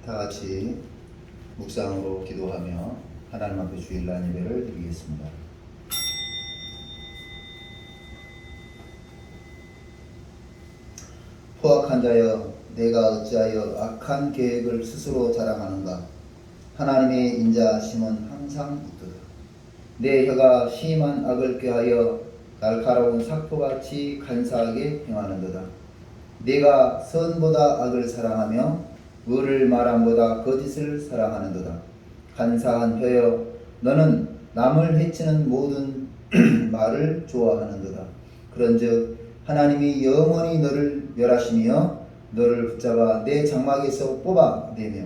다 같이 묵상으로 기도하며 하나님 앞에 주일날 예배를 드리겠습니다. 포악한 자여, 내가 어찌하여 악한 계획을 스스로 자랑하는가? 하나님의 인자하심은 항상 있도다. 내 혀가 심한 악을 꾀하여 날카로운 삭포같이 간사하게 행하는도다. 내가 선보다 악을 사랑하며 의를 말함보다 거짓을 사랑하는도다. 간사한 혀여, 너는 남을 해치는 모든 말을 좋아하는도다. 그런즉 하나님이 영원히 너를 멸하시며 너를 붙잡아 내 장막에서 뽑아내며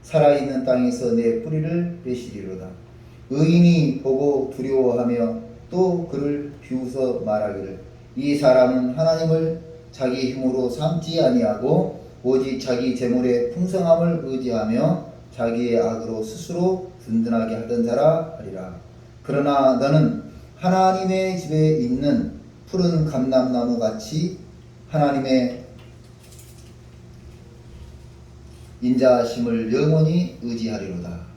살아있는 땅에서 내 뿌리를 베시리로다. 의인이 보고 두려워하며 또 그를 비웃어 말하기를, 이 사람은 하나님을 자기 힘으로 삼지 아니하고 오직 자기 재물의 풍성함을 의지하며 자기의 악으로 스스로 든든하게 하던 자라 하리라. 그러나 너는 하나님의 집에 있는 푸른 감람나무 같이 하나님의 인자하심을 영원히 의지하리로다.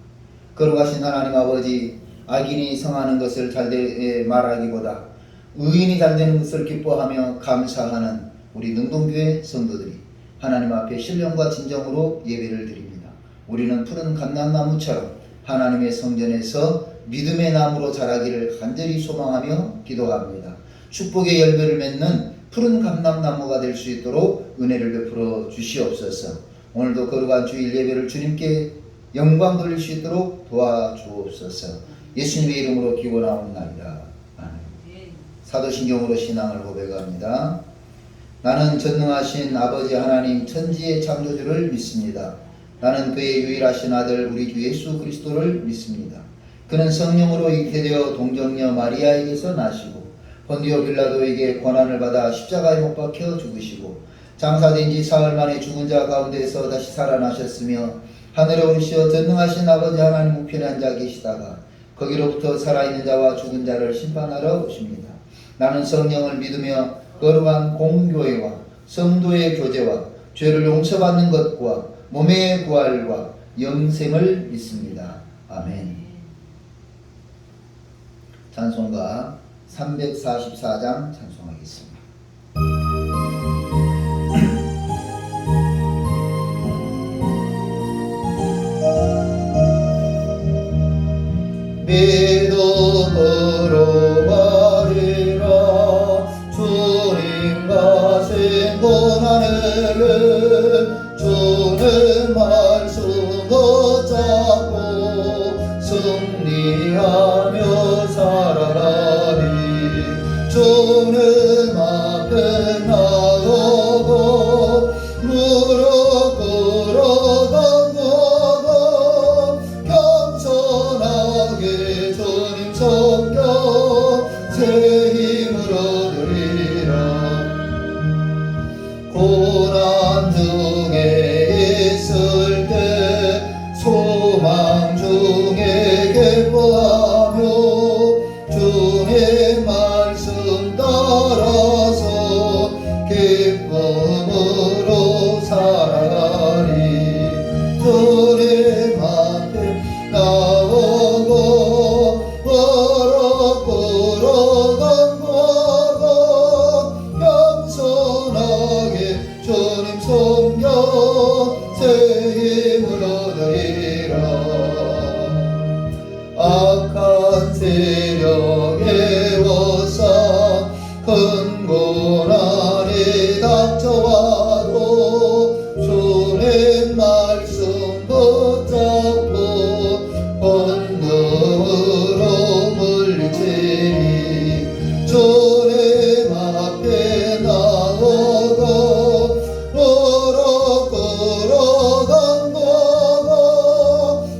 거룩하신 하나님 아버지, 악인이 성하는 것을 잘되게 말하기보다 의인이 잘되는 것을 기뻐하며 감사하는 우리 능동교회 성도들이 하나님 앞에 신령과 진정으로 예배를 드립니다. 우리는 푸른 감람나무처럼 하나님의 성전에서 믿음의 나무로 자라기를 간절히 소망하며 기도합니다. 축복의 열매를 맺는 푸른 감람나무가 될 수 있도록 은혜를 베풀어 주시옵소서. 오늘도 거룩한 주일 예배를 주님께 영광 돌릴 수 있도록 도와주옵소서. 예수님의 이름으로 기원하옵나이다. 아멘. 사도신경으로 신앙을 고백합니다. 나는 전능하신 아버지 하나님 천지의 창조주를 믿습니다. 나는 그의 유일하신 아들 우리 주 예수 그리스도를 믿습니다. 그는 성령으로 잉태되어 동정녀 마리아에게서 나시고 본디오 빌라도에게 고난을 받아 십자가에 못 박혀 죽으시고 장사된 지 사흘 만에 죽은 자 가운데서 다시 살아나셨으며 하늘에 오르시어 전능하신 아버지 하나님 우편에 앉아 계시다가 거기로부터 살아있는 자와 죽은 자를 심판하러 오십니다. 나는 성령을 믿으며 거룩한 공교회와 성도의 교제와 죄를 용서받는 것과 몸의 부활과 영생을 믿습니다. 아멘. 찬송가 344장 찬송하겠습니다. 믿음으로 말이라 주님과 생고나는 주는 말씀 붙잡고 승리하며 살아가리. 주는 앞에 나오고 무릎 꿇어 던져고 겸손하게 주님 섬겨 새 힘으로 누리라. 고난 중에 있을 때 소망 중에 기뻐하며 주의 말씀 따라서 기쁨으로 살아가리. 주님 앞에 나오고 무릎 꿇어 던져고 겸손하게 주님 섬겨 새 힘으로 누리라. 악한 세력의 워싸 큰 고난이 닥쳐와도 주의 말씀 붙잡고 본능으로 물리치리. 주님 앞에 나오고 무릎 꿇어 던져고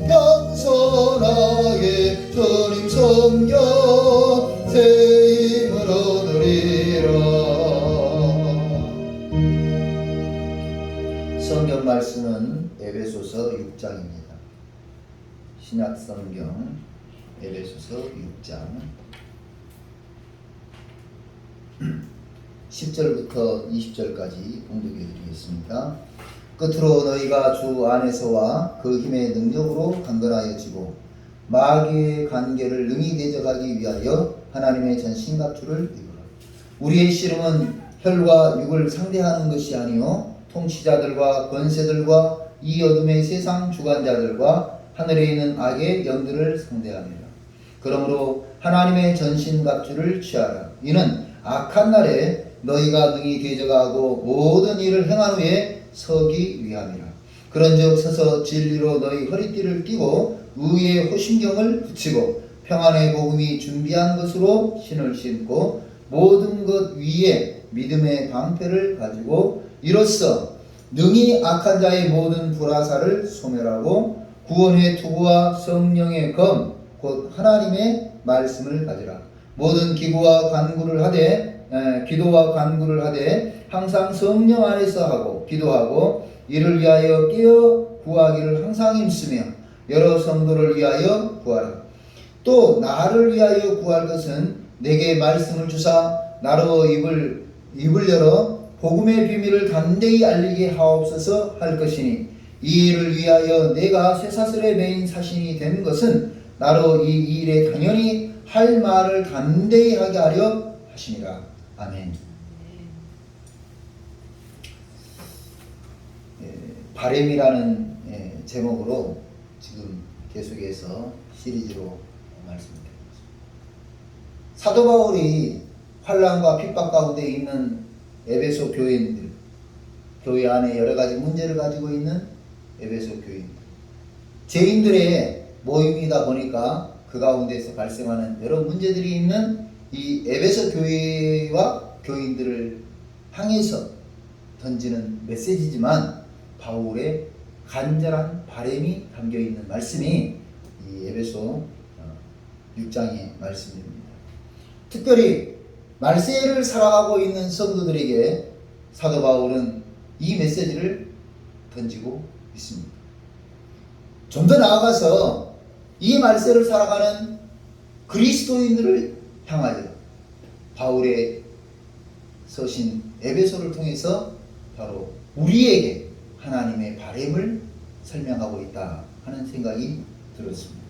겸손하게 주님 섬겨 새 힘으로 누리라. 성경 말씀은 에베소서 6장입니다. 신약 성경 에베소서 6장 10절부터 20절까지 봉독해 드리겠습니다. 끝으로 너희가 주 안에서와 그 힘의 능력으로 강건하여지고 마귀의 관계를 능히 대적하기 위하여 하나님의 전신갑주를 입으라. 우리의 씨름은 혈과 육을 상대하는 것이 아니요 통치자들과 권세들과 이 어둠의 세상 주관자들과 하늘에 있는 악의 영들을 상대합니다. 그러므로 하나님의 전신갑주를 취하라. 이는 악한 날에 너희가 능히 대적하고 모든 일을 행한 후에 서기 위함이라. 그런즉 서서 진리로 너희 허리띠를 띠고 의의 호심경을 붙이고 평안의 복음이 준비한 것으로 신을 신고 모든 것 위에 믿음의 방패를 가지고 이로써 능히 악한 자의 모든 불화살을 소멸하고 구원의 투구와 성령의 검 곧 하나님의 말씀을 가지라. 모든 기도와 간구를 하되 항상 성령 안에서 하고 기도하고 이를 위하여 깨어 구하기를 항상 힘쓰며 여러 성도를 위하여 구하라. 또 나를 위하여 구할 것은 내게 말씀을 주사 나로 입을 열어 복음의 비밀을 담대히 알리게 하옵소서 할 것이니 이 일을 위하여 내가 쇠사슬에 매인 사신이 된 것은 나로 이 일에 당연히 할 말을 담대히 하게 하려 하시니라. 아멘. 바램이라는 제목으로 지금 계속해서 시리즈로 말씀드립니다. 사도 바울이 환난과 핍박 가운데 있는 에베소 교인들, 교회 안에 여러 가지 문제를 가지고 있는 에베소 교인들, 죄인들의 모임이다 보니까 그 가운데서 발생하는 여러 문제들이 있는 이 에베소 교회와 교인들을 향해서 던지는 메시지지만 바울의 간절한 바람이 담겨있는 말씀이 이 에베소 6장의 말씀입니다. 특별히 말세를 살아가고 있는 성도들에게 사도 바울은 이 메시지를 던지고 있습니다. 좀 더 나아가서 이 말세를 살아가는 그리스도인들을 향하여 바울의 서신 에베소를 통해서 바로 우리에게 하나님의 바람을 설명하고 있다 하는 생각이 들었습니다.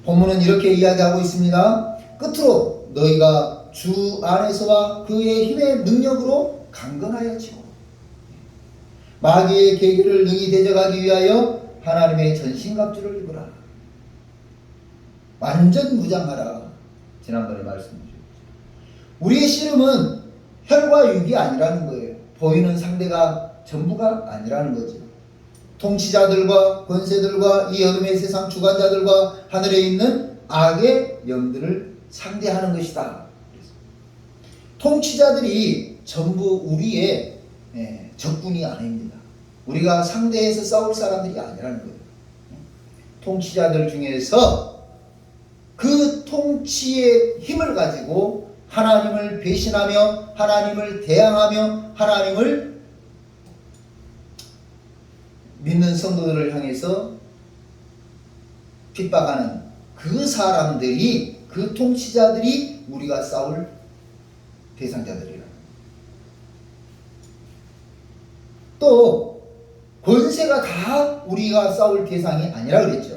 본문은 이렇게 이야기하고 있습니다. 끝으로 너희가 주 안에서와 그의 힘의 능력으로 강건하여지고 마귀의 계기를 능히 대적하기 위하여 하나님의 전신갑주를 입으라. 완전 무장하라. 지난번에 말씀드렸죠. 우리의 씨름은 혈과 육이 아니라는 거예요. 보이는 상대가 전부가 아니라는 거죠. 통치자들과 권세들과 이 어둠의 세상 주관자들과 하늘에 있는 악의 영들을 상대하는 것이다. 통치자들이 전부 우리의 적군이 아닙니다. 우리가 상대해서 싸울 사람들이 아니라는 거예요. 통치자들 중에서 그 통치의 힘을 가지고 하나님을 배신하며 하나님을 대항하며 하나님을 믿는 성도들을 향해서 핍박하는 그 사람들이, 그 통치자들이 우리가 싸울 대상자들이라. 또 권세가 다 우리가 싸울 대상이 아니라 그랬죠.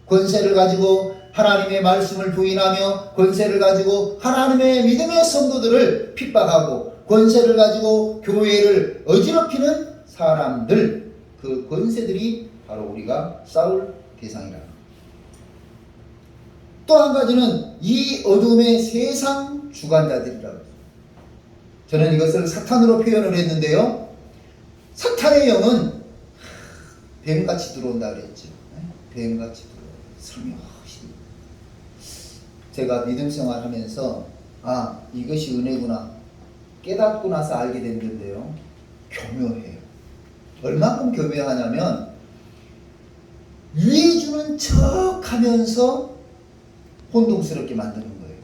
권세를 가지고 하나님의 말씀을 부인하며 권세를 가지고 하나님의 믿음의 성도들을 핍박하고 권세를 가지고 교회를 어지럽히는 사람들, 그 권세들이 바로 우리가 싸울 대상이라. 또 한 가지는 이 어둠의 세상 주관자들이라고. 저는 이것을 사탄으로 표현을 했는데요. 사탄의 영은 뱀같이 들어온다 그랬죠. 뱀같이 들어온다. 제가 믿음 생활하면서 이것이 은혜구나 깨닫고 나서 알게 된 건데요. 교묘해요. 얼마큼 교묘하냐면 유해주는 척 하면서 혼동스럽게 만드는 거예요.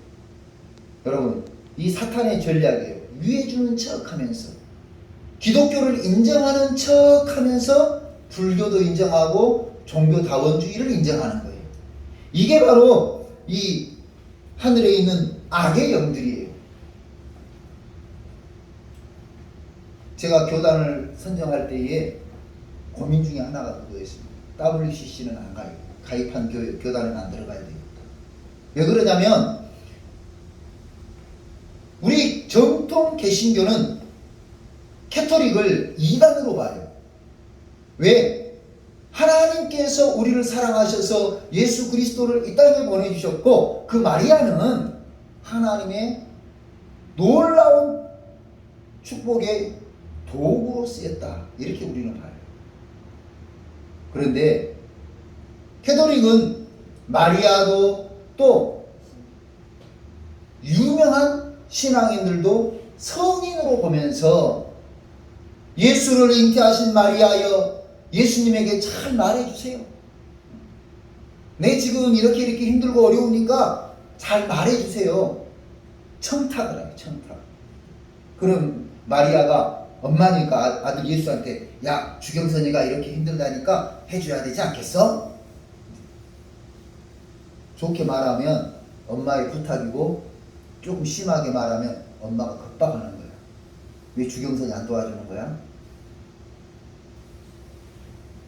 여러분, 이 사탄의 전략이에요. 유해주는 척 하면서 기독교를 인정하는 척 하면서 불교도 인정하고 종교다원주의를 인정하는 거예요. 이게 바로 이 하늘에 있는 악의 영들이에요. 제가 교단을 선정할 때에 고민 중에 하나가 그거였습니다. WCC는 안 가요. 가입한 교단은 안 들어가야 되겠다. 왜 그러냐면 우리 정통 개신교는 캐토릭을 이단으로 봐요. 왜? 하나님께서 우리를 사랑하셔서 예수 그리스도를 이 땅에 보내주셨고 그 마리아는 하나님의 놀라운 축복의 도구로 쓰였다. 이렇게 우리는 봐요. 그런데 캐토릭은 마리아도 또 유명한 신앙인들도 성인으로 보면서 예수를 잉태하신 마리아여 예수님에게 잘 말해주세요. 내 지금 이렇게 힘들고 어려우니까 잘 말해주세요. 청탁을 해요. 청탁. 그럼 마리아가 엄마니까 아들 예수한테 야 주경선이가 이렇게 힘들다니까 해줘야 되지 않겠어? 좋게 말하면 엄마의 부탁이고 조금 심하게 말하면 엄마가 겁박하는 거야. 왜 주경선이 안 도와주는 거야?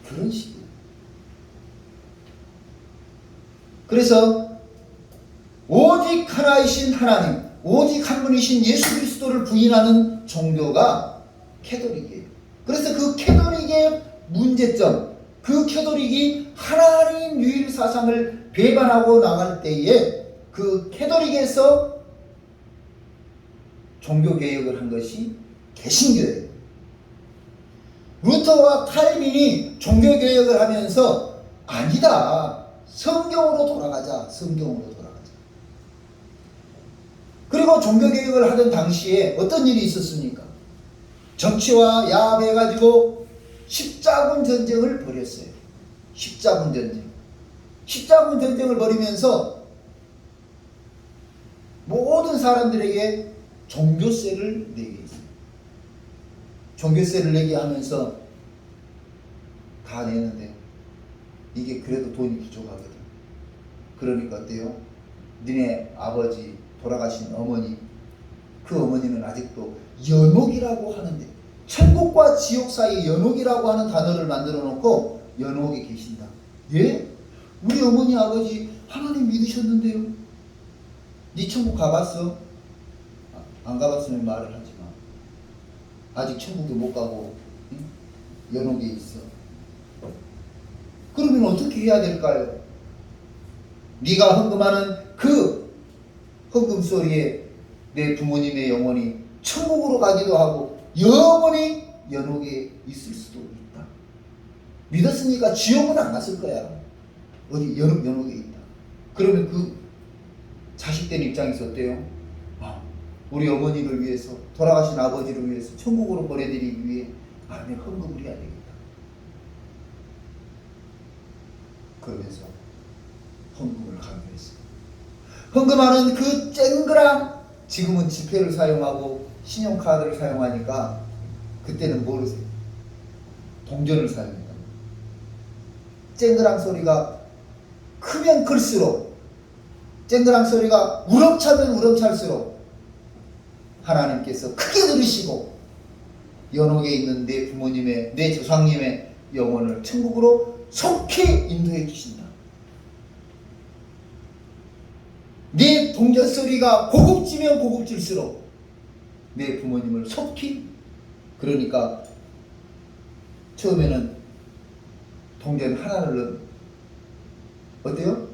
그런 식이에요. 그래서 오직 하나이신 하나님, 오직 한 분이신 예수 그리스도를 부인하는 종교가 캐토릭이에요. 그래서 그 캐토릭의 문제점, 그 캐토릭이 하나님 유일 사상을 배반하고 나갈 때에 그 캐토릭에서 종교개혁을 한 것이 개신교예요. 루터와 칼빈이 종교개혁을 하면서 아니다. 성경으로 돌아가자. 성경으로 돌아가자. 그리고 종교개혁을 하던 당시에 어떤 일이 있었습니까? 정치와 야합해가지고 십자군 전쟁을 벌였어요. 십자군 전쟁. 십자군 전쟁을 벌이면서 모든 사람들에게 종교세를 내게 했어요. 종교세를 내게 하면서 다 내는데 이게 그래도 돈이 부족하거든. 그러니까 어때요? 니네 아버지 돌아가신 어머니, 그 어머니는 아직도 연옥이라고 하는데 천국과 지옥 사이 연옥이라고 하는 단어를 만들어 놓고 연옥에 계신다. 예? 우리 어머니 아버지 하나님 믿으셨는데요? 네 천국 가봤어? 안 가봤으면 말을 하지 마. 아직 천국에 못 가고 응? 연옥에 있어. 그러면 어떻게 해야 될까요? 네가 헌금하는 그 헌금 소리에 내 부모님의 영혼이 천국으로 가기도 하고 영원히 연옥에 있을 수도 있다. 믿었으니까 지옥은 안 갔을 거야. 어디 연옥에 있다. 그러면 그 자식된 입장에서 어때요? 우리 어머니를 위해서, 돌아가신 아버지를 위해서 천국으로 보내드리기 위해 내가 헌금을 해야 되겠다. 그러면서 헌금을 강요했어요. 헌금하는 그 쨍그랑, 지금은 지폐를 사용하고 신용카드를 사용하니까 그때는 모르세요. 동전을 사용했다. 쨍그랑 소리가 크면 클수록, 쨍그랑 소리가 우렁차면 우렁찰수록 하나님께서 크게 들으시고 연옥에 있는 내 부모님의, 내 조상님의 영혼을 천국으로 속히 인도해 주신다. 네 동전 소리가 고급지면 고급질수록 내 부모님을 속히, 그러니까 처음에는 동전 하나를 어때요?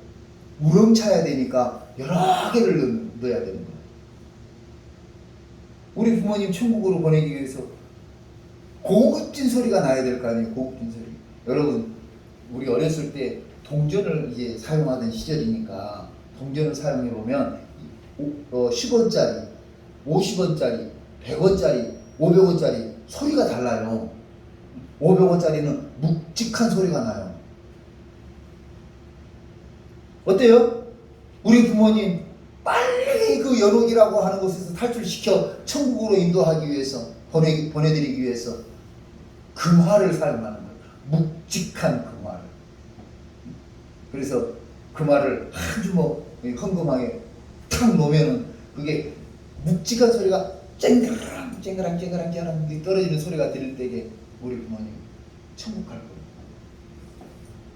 우렁차야 되니까 여러 개를 넣어야 되는 거예요. 우리 부모님 천국으로 보내기 위해서 고급진 소리가 나야 될 거 아니에요. 고급진 소리. 여러분, 우리 어렸을 때 동전을 이제 사용하던 시절이니까 동전을 사용해 보면 10원짜리, 50원짜리, 100원짜리, 500원짜리 소리가 달라요. 500원짜리는 묵직한 소리가 나요. 어때요? 우리 부모님 빨리 그 연옥이라고 하는 곳에서 탈출시켜 천국으로 인도하기 위해서, 보내드리기 위해서 금화를 사용하는 거예요. 묵직한 금화를. 그래서 금화를 한 주먹 헌금하게 탁 놓으면은 그게 묵직한 소리가 쨍그랑 떨어지는 소리가 들릴 때에 우리 부모님 천국 갈 겁니다.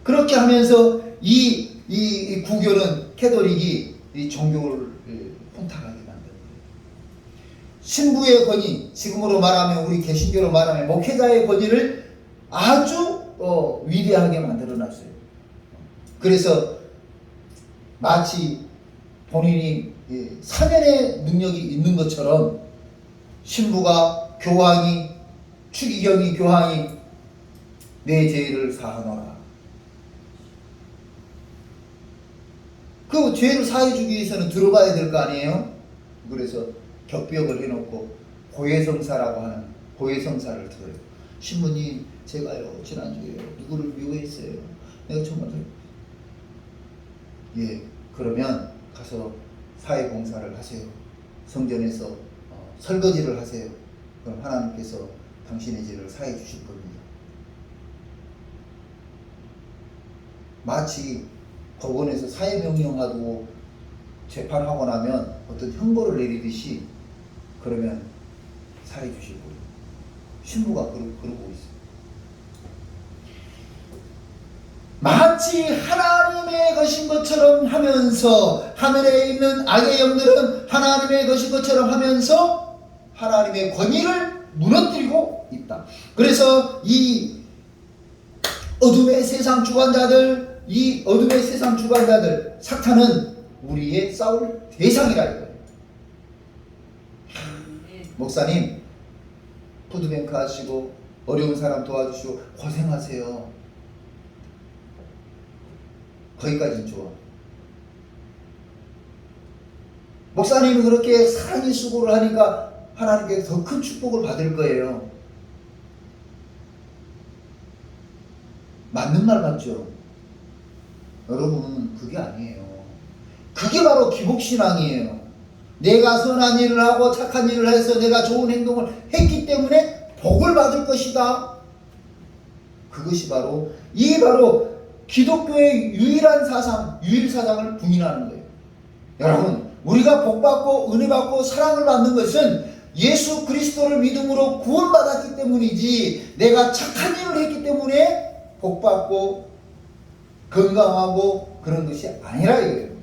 그렇게 하면서 이 구교는 캐톨릭이 이 종교를 혼탁하게 만든 거예요. 신부의 권위, 지금으로 말하면 우리 개신교로 말하면 목회자의 권위를 아주 위대하게 만들어 놨어요. 그래서 마치 본인이 사면의 능력이 있는 것처럼 신부가 교황이 추기경이 교황이 내 죄를 사하노라. 그 죄를 사해주기 위해서는 들어가야 될 거 아니에요? 그래서 격벽을 해놓고 고해성사라고 하는 고해성사를 들어요. 신부님, 제가요 지난주에 누구를 미워했어요. 내가 정말 그러면 가서 사회봉사를 하세요. 성전에서 설거지를 하세요. 그럼 하나님께서 당신의 죄를 사해 주실 겁니다. 마치 법원에서 사회명령하고 재판하고 나면 어떤 형벌을 내리듯이 그러면 사해 주실 거예요. 신부가 그러고 있어요. 마치 하나님의 것인 것처럼 하면서 하늘에 있는 악의 영들은 하나님의 것인 것처럼 하면서 하나님의 권위를 무너뜨리고 있다. 그래서 이 어둠의 세상 주관자들, 사탄은 우리의 싸울 대상이라 이거예요. 목사님, 푸드뱅크 하시고 어려운 사람 도와주시고 고생하세요. 거기까지는 좋아. 목사님이 그렇게 사랑의 수고를 하니까 하나님께서 더 큰 축복을 받을 거예요. 맞는 말 맞죠? 여러분, 그게 아니에요. 그게 바로 기복신앙이에요. 내가 선한 일을 하고 착한 일을 해서 내가 좋은 행동을 했기 때문에 복을 받을 것이다. 그것이 바로 기독교의 유일한 사상, 유일사상을 부인하는 거예요. 여러분, 우리가 복받고 은혜받고 사랑을 받는 것은 예수 그리스도를 믿음으로 구원받았기 때문이지 내가 착한 일을 했기 때문에 복받고 건강하고 그런 것이 아니라 이거예요.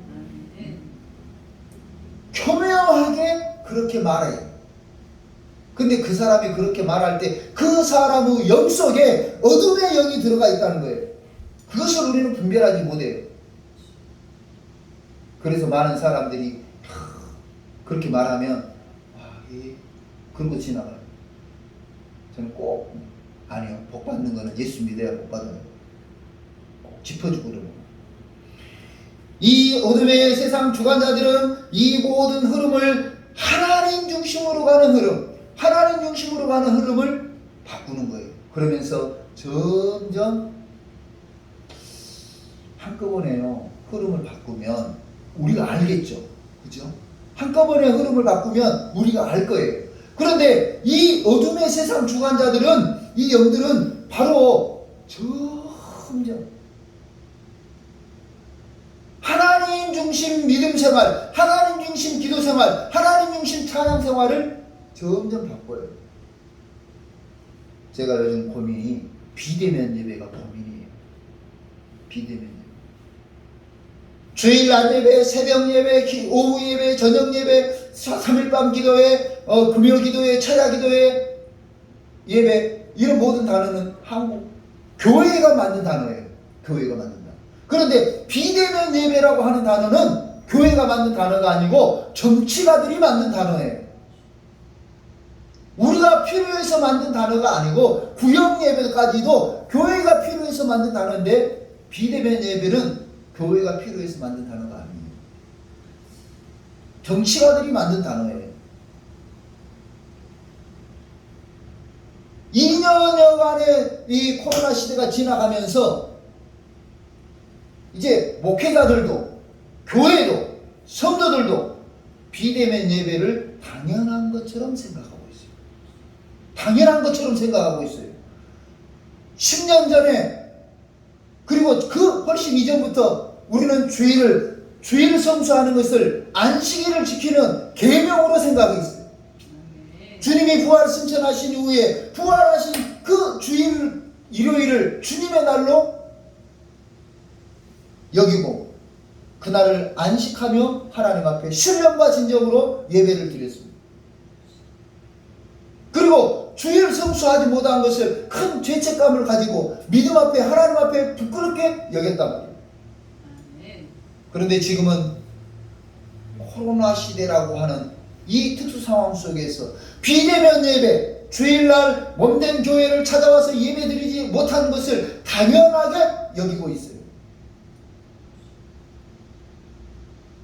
교묘하게 그렇게 말해요. 근데 그 사람이 그렇게 말할 때 그 사람의 영 속에 어둠의 영이 들어가 있다는 거예요. 그것을 우리는 분별하지 못해요. 그래서 많은 사람들이 그렇게 말하면 그러고 지나가요. 저는 꼭 아니요, 복 받는 거는 예수 믿어야 복 받아요. 꼭 짚어주고 그러는 거예요. 이 어둠의 세상 주관자들은 이 모든 흐름을 하나님 중심으로 가는 흐름을 바꾸는 거예요. 그러면서 점점 한꺼번에요 흐름을 바꾸면 우리가 알겠죠. 그죠? 한꺼번에 흐름을 바꾸면 우리가 알 거예요. 그런데 이 어둠의 세상 주관자들은, 이 영들은 바로 점점 하나님 중심 믿음 생활, 하나님 중심 기도 생활, 하나님 중심 찬양 생활을 점점 바꿔요. 제가 요즘 고민이 비대면 예배가 고민이에요. 비대면 예배. 주일 낮 예배, 새벽 예배, 오후 예배, 저녁 예배, 3일밤 기도회, 금요 기도회, 철야 기도회, 예배, 이런 모든 단어는 한국 교회가 만든 단어예요. 교회가 만든 단어. 그런데 비대면 예배라고 하는 단어는 교회가 만든 단어가 아니고 정치가들이 만든 단어예요. 우리가 필요해서 만든 단어가 아니고 구역 예배까지도 교회가 필요해서 만든 단어인데 비대면 예배는 교회가 필요해서 만든 단어가 아니에요. 정치가들이 만든 단어예요. 2년여간의 이 코로나 시대가 지나가면서 이제 목회자들도 교회도 성도들도 비대면 예배를 당연한 것처럼 생각하고 있어요. 당연한 것처럼 생각하고 있어요. 10년 전에 그리고 그 훨씬 이전부터 우리는 주일을 성수하는 것을 안식일을 지키는 계명으로 생각했어요. 주님이 부활 승천하신 이후에 부활하신 그 주일을 일요일을 주님의 날로 여기고 그날을 안식하며 하나님 앞에 신령과 진정으로 예배를 드렸습니다. 그리고 주일을 성수하지 못한 것을 큰 죄책감을 가지고 믿음 앞에 하나님 앞에 부끄럽게 여겼단 말이에요. 그런데 지금은 코로나 시대라고 하는 이 특수 상황 속에서 비대면 예배, 주일날 몸된 교회를 찾아와서 예배드리지 못한 것을 당연하게 여기고 있어요.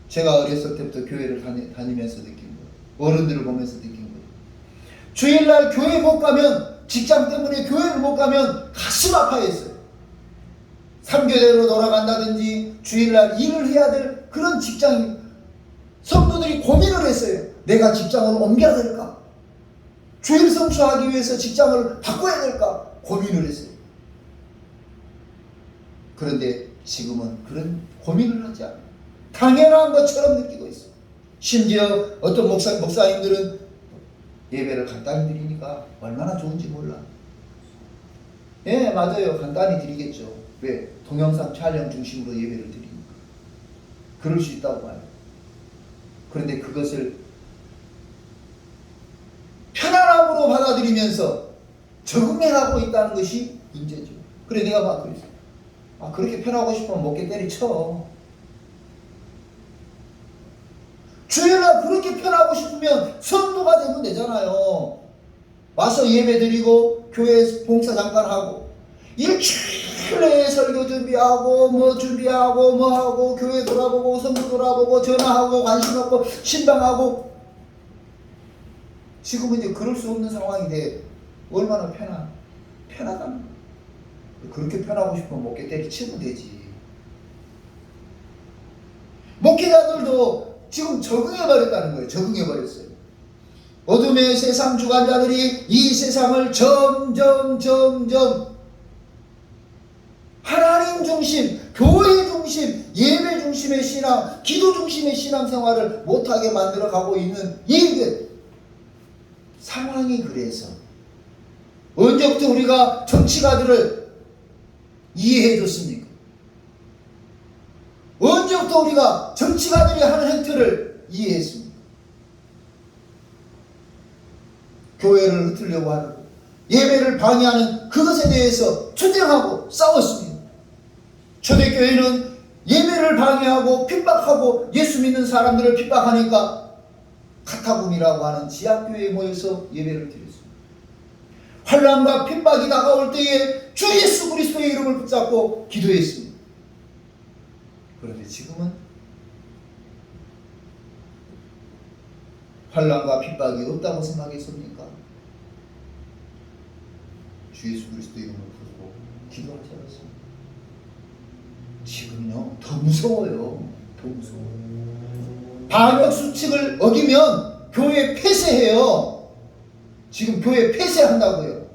제가 어렸을 때부터 교회를 다니면서 느낀 거예요. 어른들을 보면서 느낀 거예요. 주일날 교회 못 가면, 직장 때문에 교회를 못 가면 가슴 아파했어요. 3교대로 돌아간다든지 주일날 일을 해야 될 그런 직장인 성도들이 고민을 했어요. 내가 직장을 옮겨야 될까? 주일 성수하기 위해서 직장을 바꿔야 될까? 고민을 했어요. 그런데 지금은 그런 고민을 하지 않아요. 당연한 것처럼 느끼고 있어요. 심지어 어떤 목사님들은 예배를 간단히 드리니까 얼마나 좋은지 몰라. 예, 맞아요. 간단히 드리겠죠. 왜? 동영상 촬영 중심으로 예배를 드리니까. 그럴 수 있다고 봐요. 그런데 그것을 편안함으로 받아들이면서 적응해가고 있다는 것이 문제죠. 그래 내가 막 그랬어. 그렇게 편하고 싶으면 목에 때리쳐. 주일날 그렇게 편하고 싶으면 성도가 되면 되잖아요. 와서 예배 드리고 교회 봉사 잠깐 하고 일주일 내에 설교 준비하고 뭐 준비하고 뭐 하고 교회 돌아보고 성도 돌아보고 전화하고 관심 갖고 신방하고. 지금은 이제 그럴 수 없는 상황인데 얼마나 편하다는 거예요. 그렇게 편하고 싶으면 목에 때리치면 되지. 목회자들도 지금 적응해버렸다는 거예요. 적응해버렸어요. 어둠의 세상 주관자들이 이 세상을 점점 하나님 중심, 교회 중심, 예배 중심의 신앙, 기도 중심의 신앙생활을 못하게 만들어가고 있는 이 상황이 그래서 언제부터 우리가 정치가들을 이해해줬습니까? 언제부터 우리가 정치가들이 하는 행태를 이해했습니까? 교회를 흩으려고 하는 예배를 방해하는 그것에 대해서 투쟁하고 싸웠습니다. 초대교회는 예배를 방해하고 핍박하고 예수 믿는 사람들을 핍박하니까 카타굼이라고 하는 지하교회에 모여서 예배를 드렸습니다. 환난과 핍박이 다가올 때에 주 예수 그리스도의 이름을 붙잡고 기도했습니다. 그런데 지금은 환난과 핍박이 없다고 생각했습니까? 주 예수 그리스도 이름을 부르고 기도하지 않았습니다. 지금요 더 무서워요. 더 무서워요. 방역 수칙을 어기면 교회 폐쇄해요. 지금 교회 폐쇄한다고요.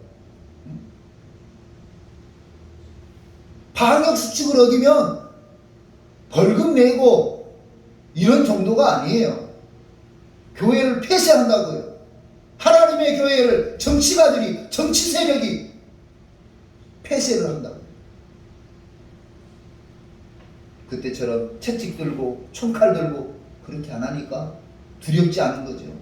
방역 수칙을 어기면 벌금 내고 이런 정도가 아니에요. 교회를 폐쇄한다고요. 하나님의 교회를 정치가들이, 정치 세력이 폐쇄를 한다고요. 그때처럼 채찍 들고 총칼 들고 그렇게 안 하니까 두렵지 않은 거죠.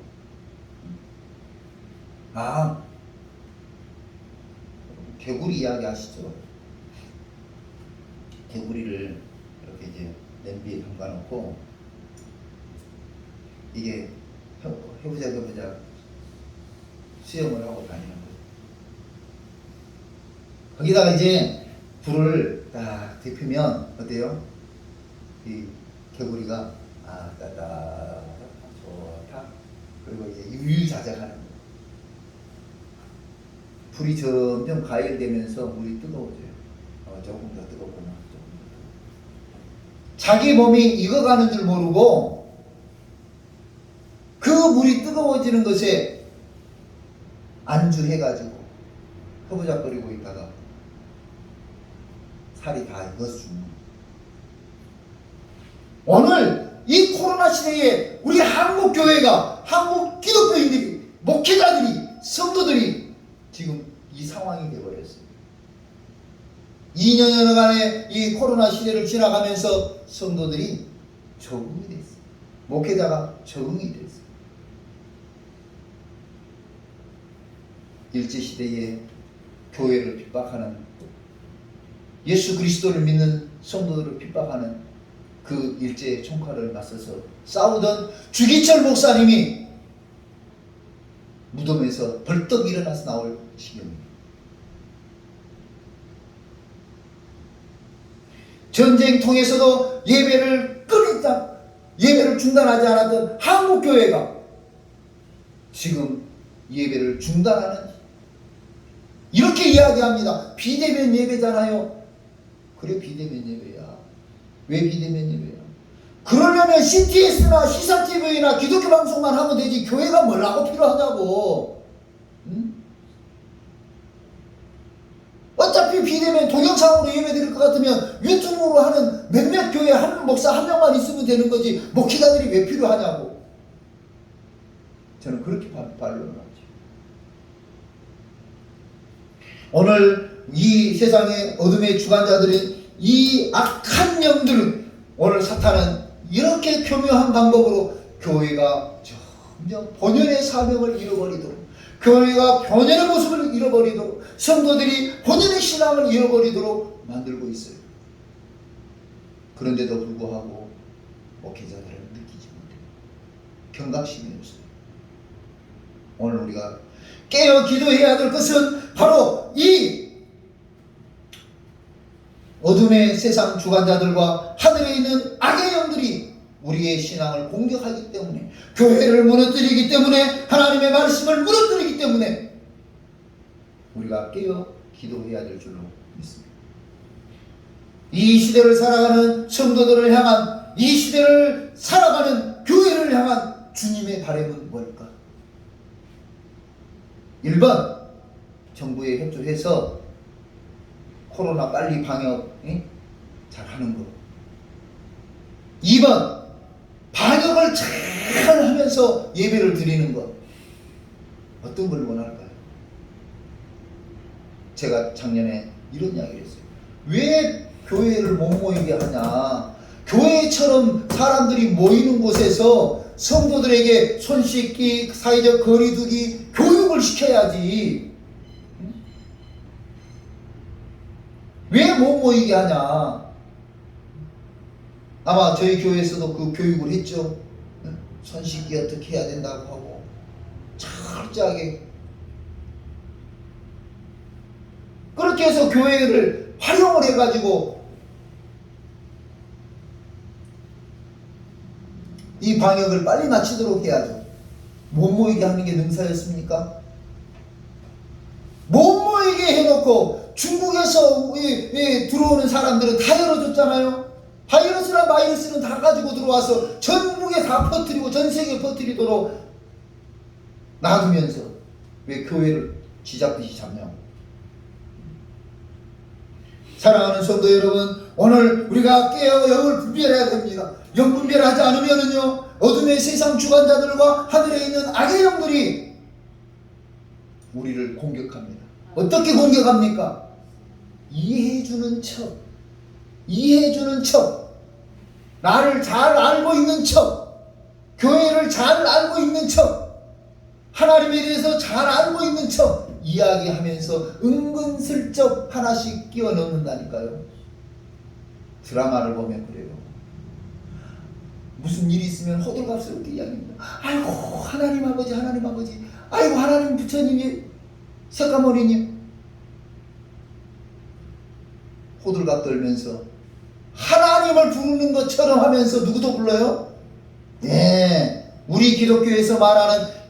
개구리 이야기 아시죠? 개구리를 이렇게 이제 냄비에 담가놓고 이게 해보자 수영을 하고 다니는 거예요. 거기다가 이제 불을 딱 데피면 어때요? 이 개구리가 따다 좋다. 그리고 이제 유유자적하는 거예요. 불이 점점 가열되면서 물이 뜨거워져요. 조금 더 뜨겁구나. 자기 몸이 익어가는 줄 모르고 그 물이 뜨거워지는 것에 안주해가지고 허부작거리고 있다가 살이 다 익어서 죽는 거예요. 오늘 이 코로나 시대에 우리 한국 교회가, 한국 기독교인들이, 목회자들이, 성도들이 지금 이 상황이 되어버렸어요. 2년여간의 이 코로나 시대를 지나가면서 성도들이 적응이 됐어요. 목회자가 적응이 됐어요. 일제시대에 교회를 핍박하는, 예수 그리스도를 믿는 성도들을 핍박하는 그 일제의 총칼을 맞서서 싸우던 주기철 목사님이 무덤에서 벌떡 일어나서 나올 지경입니다. 전쟁통에서도 예배를 끊었다, 예배를 중단하지 않았던 한국교회가 지금 예배를 중단하는, 이렇게 이야기합니다. 비대면 예배잖아요. 그래, 비대면 예배야. 왜 비대면 예배야? 그러려면 CTS나 시사TV나 기독교 방송만 하면 되지, 교회가 뭘 하고 필요하냐고. 응? 어차피 비대면 동영상으로 예배 드릴 것 같으면 유튜브로 하는 몇몇 교회 한 목사 한 명만 있으면 되는 거지, 목회자들이 왜 필요하냐고. 저는 그렇게 반론을 하죠. 오늘 이 세상의 어둠의 주관자들은, 이 악한 영들은, 오늘 사탄은 이렇게 교묘한 방법으로 교회가 점점 본연의 사명을 잃어버리도록, 교회가 본연의 모습을 잃어버리도록, 성도들이 본연의 신앙을 잃어버리도록 만들고 있어요. 그런데도 불구하고 목회자들은 느끼지 못해요. 경각심이 없어요. 오늘 우리가 깨어 기도해야 될 것은 바로 이 어둠의 세상 주관자들과 하늘에 있는 악의 영들이 우리의 신앙을 공격하기 때문에, 교회를 무너뜨리기 때문에, 하나님의 말씀을 무너뜨리기 때문에 우리가 깨어 기도해야 될 줄로 믿습니다. 이 시대를 살아가는 성도들을 향한, 이 시대를 살아가는 교회를 향한 주님의 바람은 뭘까? 1번, 정부에 협조해서 코로나 빨리 방역 잘하는 거. 2번, 방역을 잘 하면서 예배를 드리는 것. 어떤 걸 원할까요? 제가 작년에 이런 이야기를 했어요. 왜 교회를 못 모이게 하냐? 교회처럼 사람들이 모이는 곳에서 성도들에게 손 씻기, 사회적 거리두기 교육을 시켜야지. 왜 못 모이게 하냐? 아마 저희 교회에서도 그 교육을 했죠. 손 씻기 어떻게 해야 된다고 하고, 철저하게. 그렇게 해서 교회를 활용을 해가지고 이 방역을 빨리 마치도록 해야죠. 못 모이게 하는 게 능사였습니까? 못 모이게 해놓고 중국에서 들어오는 사람들은 다 열어줬잖아요. 바이러스나 마이러스는 다 가지고 들어와서 전국에 다 퍼뜨리고 전 세계에 퍼뜨리도록 놔두면서 왜 교회를 쥐잡듯이 잡냐고. 사랑하는 성도 여러분, 오늘 우리가 깨어 영을 분별해야 됩니다. 영 분별하지 않으면은요, 어둠의 세상 주관자들과 하늘에 있는 악의 영들이 우리를 공격합니다. 어떻게 공격합니까? 이해해주는 척, 이해해주는 척, 나를 잘 알고 있는 척, 교회를 잘 알고 있는 척, 하나님에 대해서 잘 알고 있는 척 이야기하면서 은근슬쩍 하나씩 끼워 넣는다니까요. 드라마를 보면 그래요. 무슨 일이 있으면 호들갑스럽게 이야기합니다. 아이고 하나님 아버지, 하나님 아버지, 아이고 하나님 부처님이, 석가모니님. 호들갑 떨면서 하나님을 부르는 것처럼 하면서 누구도 불러요? 네, 우리 기독교에서 말하는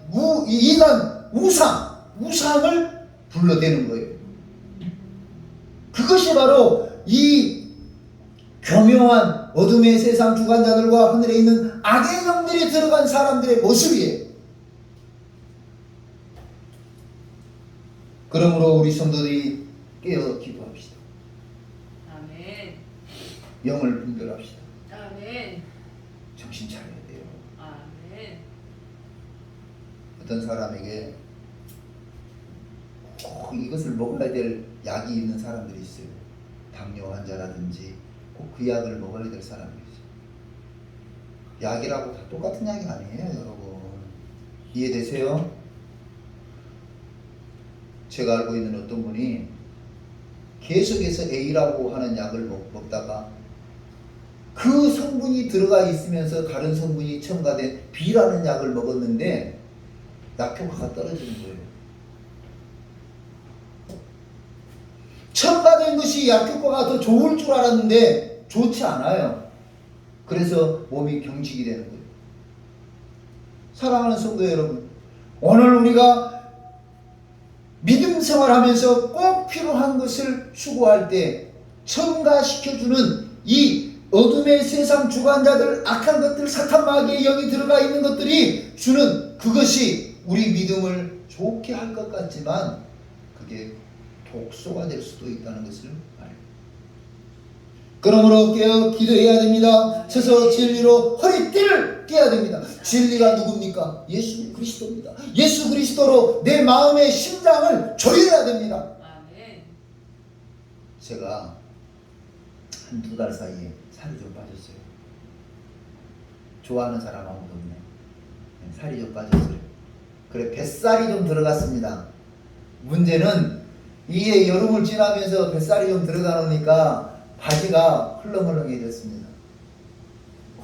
이단 우상을 불러대는 거예요. 그것이 바로 이 교묘한 어둠의 세상 주관자들과 하늘에 있는 악의 영들이 들어간 사람들의 모습이에요. 그러므로 우리 성도들이 깨어 기도합시다. 아멘. 영을 분별합시다. 아멘. 정신 차려야 돼요. 아멘. 어떤 사람에게 꼭 이것을 먹어야 될 약이 있는 사람들이 있어요. 다 당뇨 환자라든지 꼭 그 약을 먹어야 될 사람이죠. 약이라고 다 똑같은 약이 아니에요, 여러분. 이해되세요? 제가 알고 있는 어떤 분이 계속해서 A라고 하는 약을 먹다가 그 성분이 들어가 있으면서 다른 성분이 첨가된 B라는 약을 먹었는데 약효과가 떨어지는 거예요. 첨가된 것이 약효과가 더 좋을 줄 알았는데 좋지 않아요. 그래서 몸이 경직이 되는 거예요. 사랑하는 성도 여러분, 오늘 우리가 믿음 생활하면서 꼭 필요한 것을 추구할 때 첨가시켜주는 이 어둠의 세상 주관자들, 악한 것들, 사탄 마귀의 영이 들어가 있는 것들이 주는 그것이 우리 믿음을 좋게 할 것 같지만 그게 독소가 될 수도 있다는 것을 알고, 그러므로 깨어 기도해야 됩니다. 서서 진리로 허리띠를 깨야 됩니다. 진리가 누굽니까? 예수 그리스도입니다. 예수 그리스도로 내 마음의 심장을 조여야 됩니다. 아멘. 제가 한 2달 사이에 살이 좀 빠졌어요. 좋아하는 사람 아무도 없네. 살이 좀 빠졌어요. 그래, 뱃살이 좀 들어갔습니다. 문제는 이게 여름을 지나면서 뱃살이 좀 들어가 놓으니까 바지가 헐렁헐렁해졌습니다.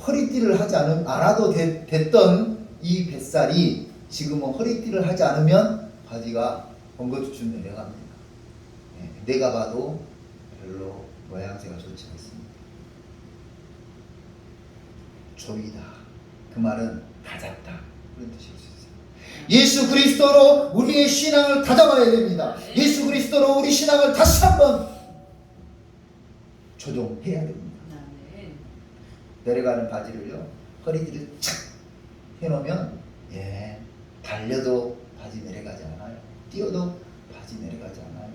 허리띠를 하지 않아도 됐던 이 뱃살이 지금은 허리띠를 하지 않으면 바지가 엉거주춤 내려갑니다. 내가 봐도 별로 모양새가 좋지 않습니다. 조이다. 그 말은 다잡다. 그런 뜻일 수 있어요. 예수 그리스도로 우리의 신앙을 다잡아야 됩니다. 예수 그리스도로 우리 신앙을 다시 한번 조정해야 됩니다. 아멘. 내려가는 바지를요, 허리띠를 착 해놓으면 달려도 바지 내려가지 않아요. 뛰어도 바지 내려가지 않아요.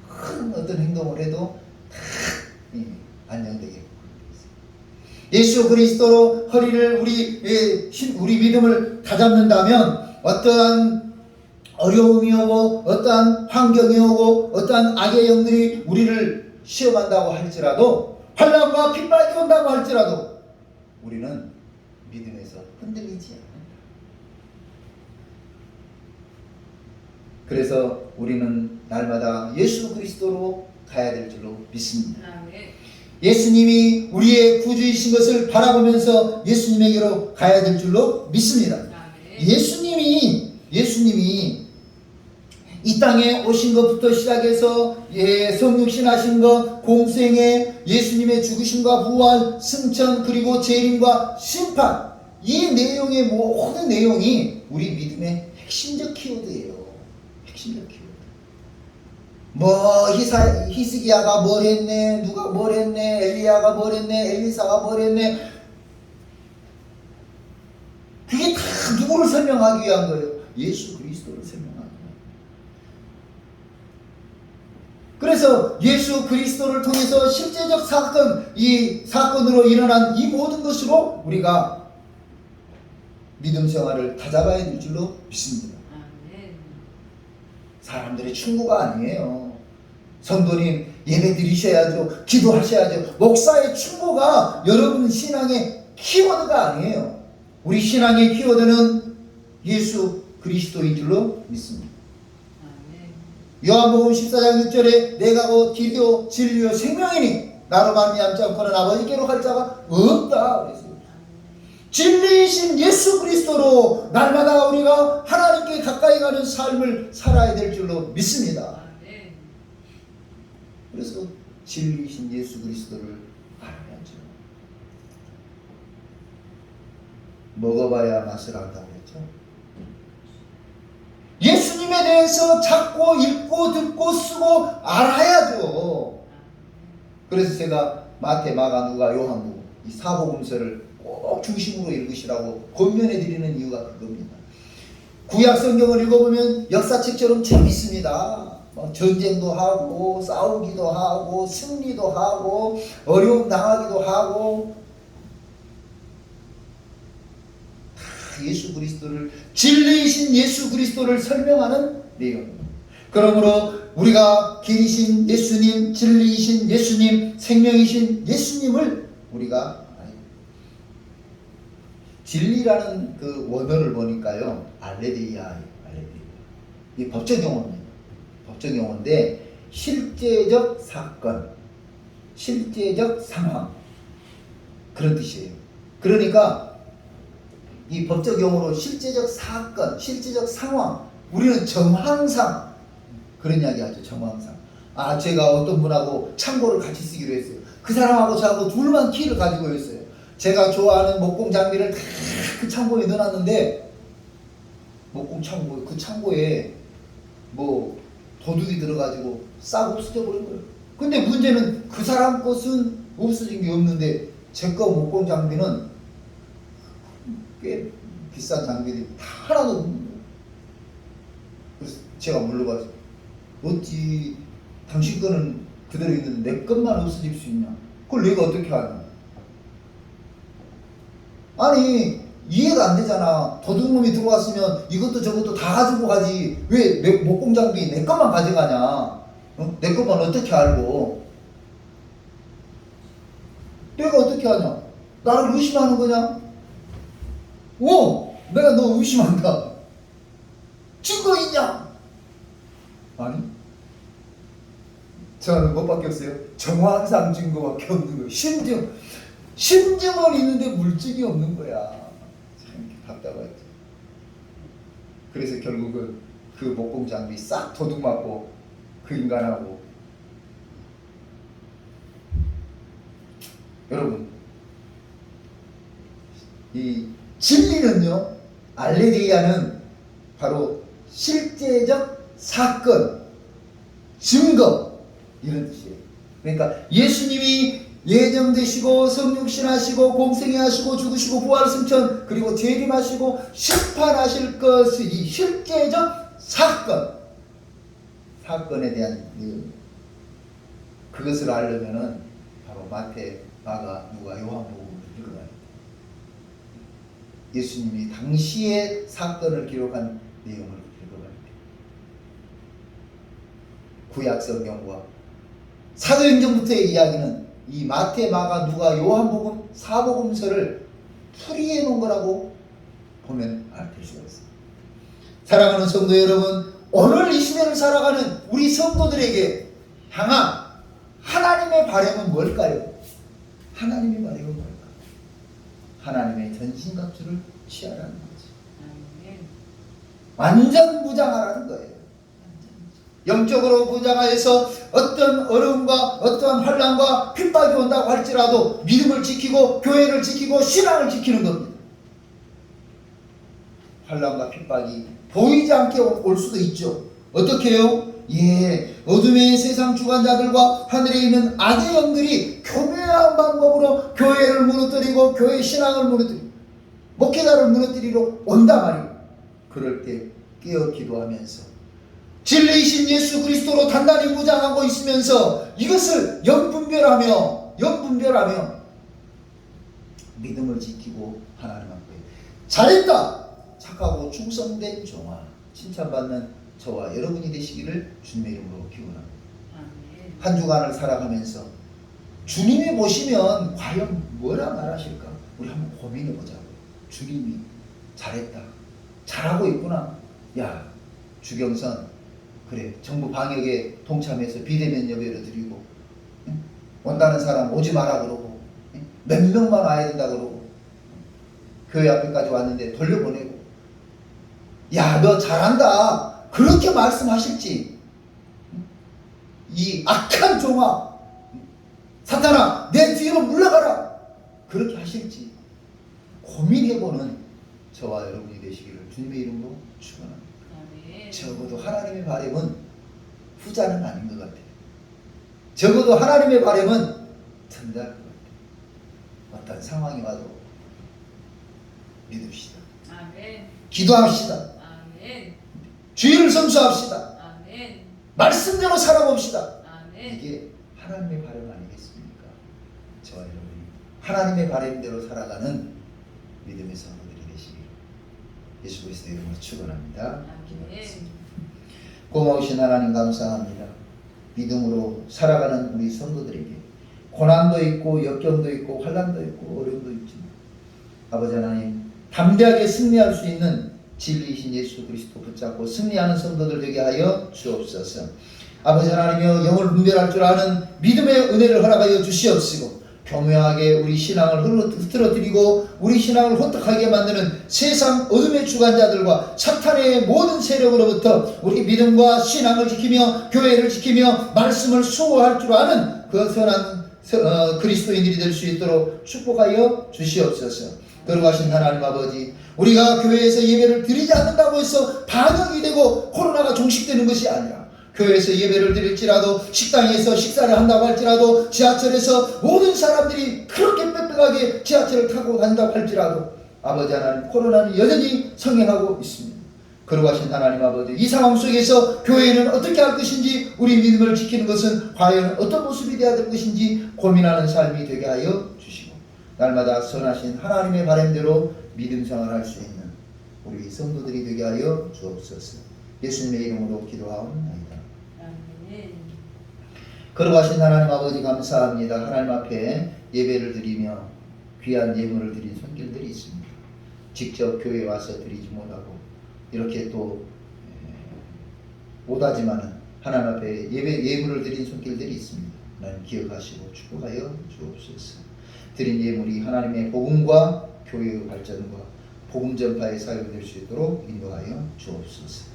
큰 어떤 행동을 해도 다 안정되게. 예수 그리스도로 허리를 우리 믿음을 다잡는다면 어떠한 어려움이 오고 어떠한 환경이 오고 어떠한 악의 영들이 우리를 시험한다고 할지라도, 환난과 핍박이 온다고 할지라도 우리는 믿음에서 흔들리지 않는다. 그래서 우리는 날마다 예수 그리스도로 가야 될 줄로 믿습니다. 아멘. 예수님이 우리의 구주이신 것을 바라보면서 예수님에게로 가야 될 줄로 믿습니다. 아멘. 예수님이 이 땅에 오신 것부터 시작해서 성육신하신 것, 공생애, 예수님의 죽으심과 부활, 승천, 그리고 재림과 심판, 이 내용의 모든 내용이 우리 믿음의 핵심적 키워드예요. 핵심적 키워드. 히스기야가 뭘 했네, 누가 뭘 했네, 엘리야가 뭘 했네, 엘리사가 뭘 했네. 그게 다 누구를 설명하기 위한 거예요? 예수 그리스도를 설명하기 위한 거예요. 그래서 예수 그리스도를 통해서 실제적 사건, 이 사건으로 일어난 이 모든 것으로 우리가 믿음 생활을 다잡아야 될 줄로 믿습니다. 아멘. 사람들의 충고가 아니에요. 성도님 예배 드리셔야죠. 기도하셔야죠. 목사의 충고가 여러분 신앙의 키워드가 아니에요. 우리 신앙의 키워드는 예수 그리스도인 줄로 믿습니다. 아멘. 요한복음 14장 6절에 내가 곧 길이요 진리요 생명이니 나로 말미암지 않고는 아버지께로 갈 자가 없다 그랬어요. 진리이신 예수 그리스도로 날마다 우리가 하나님께 가까이 가는 삶을 살아야 될 줄로 믿습니다. 아멘. 그래서 진리이신 예수 그리스도를 알아야죠. 먹어봐야 맛을 안다고 했죠. 예수님에 대해서 찾고 읽고 듣고 쓰고 알아야죠. 그래서 제가 마태, 마가, 누가, 요한복음 이 사복음서를 꼭 중심으로 읽으시라고 권면해 드리는 이유가 그겁니다. 구약 성경을 읽어보면 역사책처럼 재밌습니다. 전쟁도 하고 싸우기도 하고 승리도 하고 어려움 당하기도 하고 다 예수 그리스도를, 진리이신 예수 그리스도를 설명하는 내용입니다. 그러므로 우리가 길이신 예수님, 진리이신 예수님, 생명이신 예수님을 우리가 진리라는 그 원어를 보니까요, 알레데이아예요. 알레데이아. 이 법적 용어입니다. 법적 용어인데 실제적 사건, 실제적 상황 그런 뜻이에요. 그러니까 이 법적 용어로 실제적 사건, 실제적 상황, 우리는 정황상 그런 이야기 하죠. 정황상. 아, 제가 어떤 분하고 창고를 같이 쓰기로 했어요. 그 사람하고 저하고 둘만 키를 가지고 있어요. 제가 좋아하는 목공 장비를 다 그 창고에 넣어놨는데, 목공 창고, 그 창고에 뭐 도둑이 들어가지고 싹 없어져 버린 거예요. 근데 문제는 그 사람 것은 없어진 게 없는데 제 거 목공 장비는 꽤 비싼 장비들이 다 하나도 없는 거예요. 그래서 제가 물어봤어요. 어찌 당신 거는 그대로 있는데 내 것만 없어질 수 있냐? 그걸 내가 어떻게 하냐? 아니 이해가 안 되잖아. 도둑놈이 들어왔으면 이것도 저것도 다 가지고 가지. 왜 목공 장비 내 것만 가져가냐? 어? 내 것만 어떻게 알고? 내가 어떻게 하냐? 나를 의심하는 거냐? 오! 내가 너 의심한다. 증거 있냐? 아니? 저는 뭐밖에 없어요? 정황상 증거밖에 없는 거예요. 심증은 있는데 물증이 없는 거야. 참 답답하지. 그래서 결국은 그 목공 장비 싹 도둑 맞고 그 인간하고. 여러분, 이 진리는요, 알레리아는 바로 실제적 사건, 증거 이런 뜻이에요. 그러니까 예수님이 예정되시고 성육신하시고 공생애하시고 죽으시고 부활 승천 그리고 재림하시고 심판하실 것이 이 실제적 사건에 대한 내용. 그것을 알려면은 바로 마태, 마가, 누가, 요한복음을 읽어야 합니다. 예수님이 당시의 사건을 기록한 내용을 읽어야 합니다. 구약 성경과 사도행전부터의 이야기는 이 마태, 마가, 누가, 요한복음, 사복음서를 풀이해 놓은 거라고 보면 알 수가 있습니다. 사랑하는 성도 여러분, 오늘 이 시대를 살아가는 우리 성도들에게 향한 하나님의 바람은 뭘까요? 하나님의 바람은 뭘까? 하나님의 전신갑주를 취하라는 거지. 완전 무장하라는 거예요. 영적으로 무장하여서 어떤 어려움과 어떠한 환난과 핍박이 온다고 할지라도 믿음을 지키고 교회를 지키고 신앙을 지키는 겁니다. 환난과 핍박이 보이지 않게 올 수도 있죠. 어떻게 해요? 어둠의 세상 주관자들과 하늘에 있는 악의 영들이 교묘한 방법으로 교회를 무너뜨리고 교회 신앙을 무너뜨리고 목회자를 무너뜨리러 온단 말이에요. 그럴 때 깨어 기도하면서 진리이신 예수 그리스도로 단단히 무장하고 있으면서 이것을 영분별하며 믿음을 지키고 하나님 앞에 잘했다! 착하고 충성된 종아 칭찬받는 저와 여러분이 되시기를 주님의 이름으로 기원합니다. 한 주간을 살아가면서 주님이 보시면 과연 뭐라 말하실까? 우리 한번 고민해 보자고요. 주님이 잘했다. 잘하고 있구나. 야, 주경선 그래 정부 방역에 동참해서 비대면 예배를 드리고 온다는 사람 오지 마라 그러고 몇 명만 와야 된다 그러고 교회 앞에까지 왔는데 돌려보내고 야, 너 잘한다 그렇게 말씀하실지 이 악한 종아 사탄아 내 뒤로 물러가라 그렇게 하실지 고민해보는 저와 여러분이 되시기를 주님의 이름으로 축원합니다. 적어도 하나님의 바람은 후자는 아닌 것 같아요. 적어도 하나님의 바람은 전달 것 같아요. 어떤 상황이 와도 믿읍시다. 아멘. 기도합시다. 아멘. 주의를 성수합시다. 아멘. 말씀대로 살아봅시다. 아멘. 이게 하나님의 바람 아니겠습니까? 저와 여러분이 하나님의 바람대로 살아가는 믿음의 성도들이 되시기를 예수 그리스도의 이름으로 축원합니다. 아멘. 고마우신 하나님 감사합니다. 믿음으로 살아가는 우리 성도들에게 고난도 있고 역경도 있고 환난도 있고 어려움도 있지만 아버지 하나님 담대하게 승리할 수 있는 진리이신 예수 그리스도 붙잡고 승리하는 성도들 되게 하여 주옵소서. 아버지 하나님여 영을 분별할 줄 아는 믿음의 은혜를 허락하여 주시옵시고 교묘하게 우리 신앙을 흐트러뜨리고 우리 신앙을 혼탁하게 만드는 세상 어둠의 주관자들과 사탄의 모든 세력으로부터 우리 믿음과 신앙을 지키며 교회를 지키며 말씀을 수호할 줄 아는 그 선한 그리스도인들이 될 수 있도록 축복하여 주시옵소서. 거룩하신 하나님 아버지, 우리가 교회에서 예배를 드리지 않는다고 해서 반영이 되고 코로나가 종식되는 것이 아니라 교회에서 예배를 드릴지라도 식당에서 식사를 한다고 할지라도 지하철에서 모든 사람들이 그렇게 빽빽하게 지하철을 타고 다닌다고 할지라도 아버지 하나님 코로나는 여전히 성행하고 있습니다. 거룩하신 하나님 아버지, 이 상황 속에서 교회는 어떻게 할 것인지 우리 믿음을 지키는 것은 과연 어떤 모습이 되어야 될 것인지 고민하는 삶이 되게 하여 주시고 날마다 선하신 하나님의 바람대로 믿음 생활할 수 있는 우리 성도들이 되게 하여 주옵소서. 예수님의 이름으로 기도하옵나이다. 아멘. 거룩하신 하나님 아버지 감사합니다. 하나님 앞에 예배를 드리며 귀한 예물을 드린 손길들이 있습니다. 직접 교회에 와서 드리지 못하고 이렇게 또 못하지만은 하나님 앞에 예물을 드린 손길들이 있습니다. 하나님 기억하시고 축복하여 주옵소서. 드린 예물이 하나님의 복음과 교회의 발전과 복음 전파에 사용될 수 있도록 인도하여 주옵소서.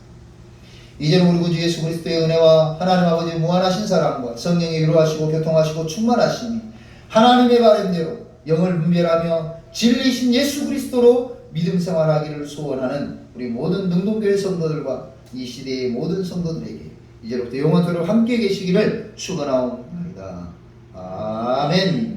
이제는 우리 구주 예수 그리스도의 은혜와 하나님 아버지의 무한하신 사랑과 성령의 위로하시고 교통하시고 충만하심이 하나님의 바람대로 영을 분별하며 진리이신 예수 그리스도로 믿음 생활하기를 소원하는 우리 모든 능동교회 성도들과 이 시대의 모든 성도들에게 이제부터 영원토록 함께 계시기를 축원하옵나이다. 아멘.